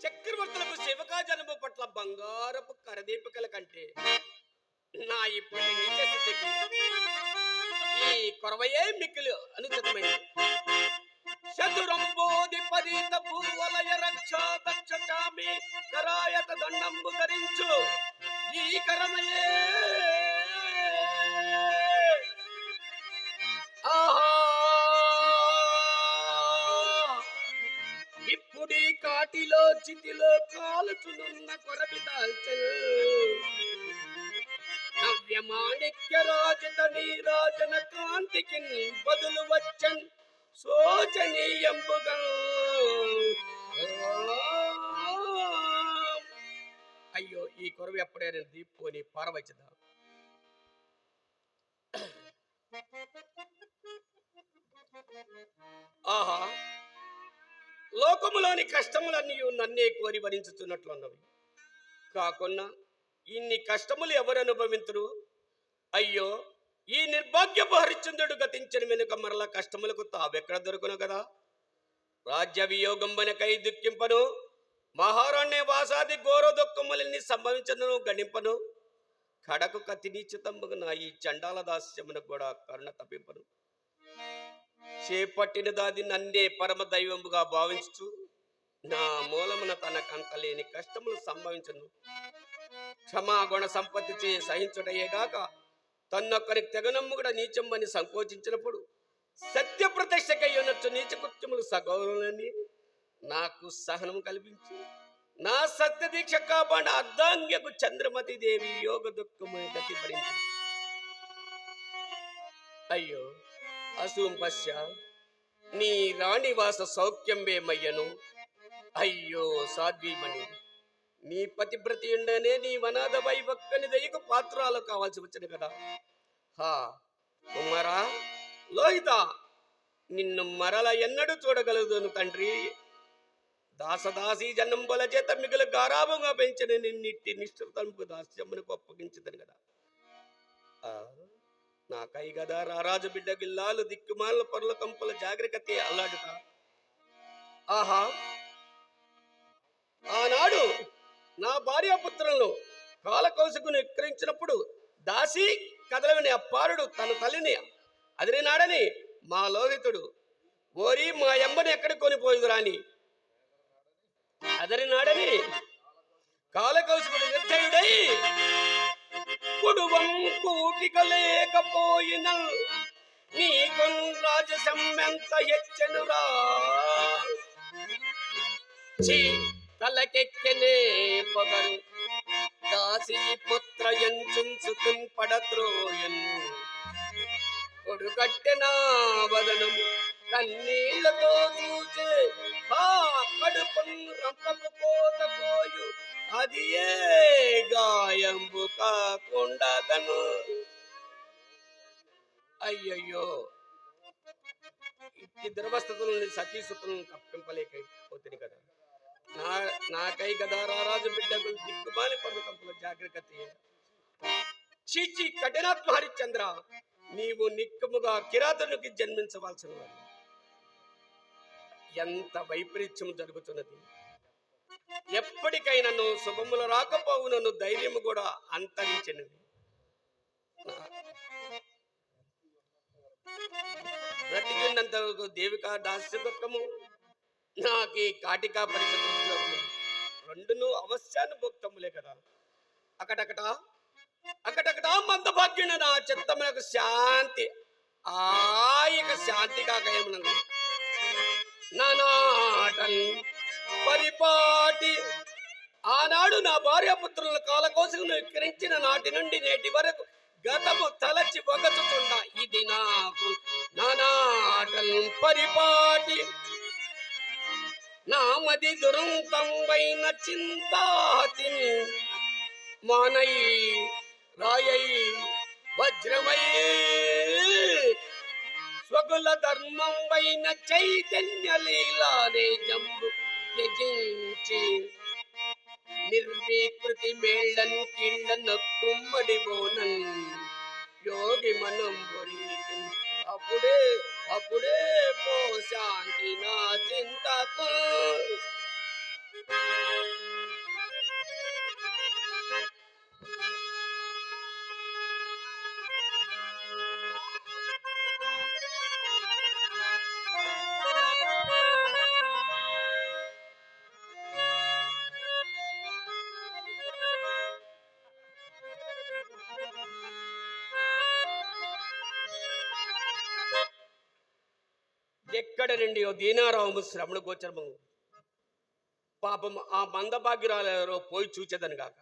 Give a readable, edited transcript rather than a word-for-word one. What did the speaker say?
చక్రవర్తులకు శివకాజనము పట్ల బంగారపు కరదీపికల కంటే నా ఇప్పుడు నీచ స్థితికి ఈ కొరవయే మిక్కిలు అనుచితమైనది. చతురంబోది పరీత భూవలయ రక్షా దక్షామి కరాయత దండంబు ధరించు ఈ కరమయే ఆహా ఇప్పుడీ కాటిలో చితిలో కాలుచునున్న కొరవి దాల్చను నవ్యమాణిక్య రాజత నీరాజన కాంతికి బదులు వచ్చన్ శోచనీయంబుగా. అయ్యో ఈ కొరవి ఎప్పుడైనది పోని పారవచ్చదా. ఆహా లోకములోని కష్టములన్నీ నన్నే కోరి భరించుతున్నట్లున్నవి కాకున్నా ఇన్ని కష్టములు ఎవరు అనుభవింతురు. అయ్యో ఈ నిర్భాగ్యపు హరిశ్చంద్రుడు గతించిన వెనుక మరల కష్టములకు తావెక్కడ దొరుకును కదా. రాజ్య వియోగం వెనకై దుఃఖింపను, మహారాణ్య వాసాది ఘోర దుఃఖములన్నీ సంభవించను గణింపను, కడకు కతి నిశ్చితంబుగా నా ఈ చండాల దాస్యమును కూడా కరుణ తప్పింపను. చేపట్టిన దాది నన్నే పరమ దైవముగా భావించు నా మూలమున తనకంత లేని కష్టములు సంభవించను. క్షమాగుణ సంపత్తి చే సహించుటయేగాక తన్నొక్కరికి తెగనమ్ముగడ నీచమ్మని సంకోచించినప్పుడు సత్య ప్రతిష్టకయ్యొనొచ్చు నీచ కృత్యములు సగౌరవులని నాకు సహనం కల్పించి నా సత్య దీక్ష కాపాడిన అర్ధాంగ్యకు చంద్రమతి దేవి యోగ దుఃఖము గతి భరించి. అయ్యో అసూంపశ్య నీ రాణివాస సౌఖ్యంబేమయ్యను. అయ్యో సాధ్వీమణి నీ పతివ్రతి ఉండనే నీ వనాద వైవక్కని దయకు పాత్రాలు కావాల్సి వచ్చింది కదా. హా కుమారా లోహిత నిన్ను మరల ఎన్నడూ చూడగలుగుతాను తండ్రి. దాసదాసీ జన్మంబల చేత మిగులు గారాభంగా పెంచిన నిన్నిట్టి నిష్ఠుతంపు దాస్యమునకు అప్పగించదని కదా. నాకై గదా రారాజు బిడ్డ గిల్లాలు దిక్కుమాల పరుల కంపుల జాగ్రత్త అల్లాడుతా. ఆహా ఆనాడు నా భార్యాపుత్రులను కాలకౌశకును విక్రయించినప్పుడు దాసి కదలవిని అప్పారుడు తన తల్లిని అదిరినాడని మా లోహితుడు ఓరి మా ఎంబని ఎక్కడి కొనిపోయింది రాని అదరినాడని కాలకౌశకుడు నిర్దయుడై కుడువం కూటిక లేకపోయిన నీ కొన్ రాజసమ్మెంత హెచ్చనురా తలకెక్కనే పొగరు దాసి పుత్ర ఎంచున్ పడద్రోయన్ కొడుకట్టెనా వదనము కన్నీళ్లతో చూచే ఆ కడుపున్ రంపపు కోత పోయు అది ఏ గాయంబు కాకుండగను. అయ్యయ్యో ఇట్టి దురవస్థతులని సతీసుతులను తప్పింపలేకపోతుంది కదా. నాకై కదా రారాజు బిడ్డకు దిక్కుమాలి పర్వతంపుల జాగ్రత్త. చీచి కఠినాత్మ హరిశ్చంద్ర నీవు నిక్కముగా కిరాతనుకి జన్మించవలసిన వాడు. ఎంత వైపరీత్యం జరుగుతున్నది. ఎప్పటికైనా నువ్వు శుభములు రాకపోవునను ధైర్యము కూడా అంతరించినది. బ్రతికినంత దేవికా దాస్య దుఃఖము నాకు ఈ కాటికా పరిస్థితులు రెండును అవశ్యానుభోక్తములే కదా. అకటకటా మందభాగ్యున నా చిత్తమునకు శాంతి ఆయక శాంతి కాకయమునను నానాటన్ పరిపాటి. ఆనాడు నా భార్యాపుత్రుల కాలకోసమును విక్రించిన నాటి నుండి నేటి వరకు గతము తలచి ఒగచుచుండ ఇది నాకు నానాటన్ పరిపాటి. నామది దురంతంబైన చింతాతిని మానై రాయై వజ్రమై స్వగుల ధర్మంబైన చైతన్య లీలానే జంబు త్యజించి నిర్వీకృతి మేళన్ కీళ్ళ కుమ్మడి బోనన్ యోగి మనం అప్పుడే పో శాంతి నా చింతకు. ఎక్కడ నుండి ఓ దీనారాము శ్రమణ గోచరము పాపం ఆ మందభాగ్యురాలు ఎవరో పోయి చూచేదని కాక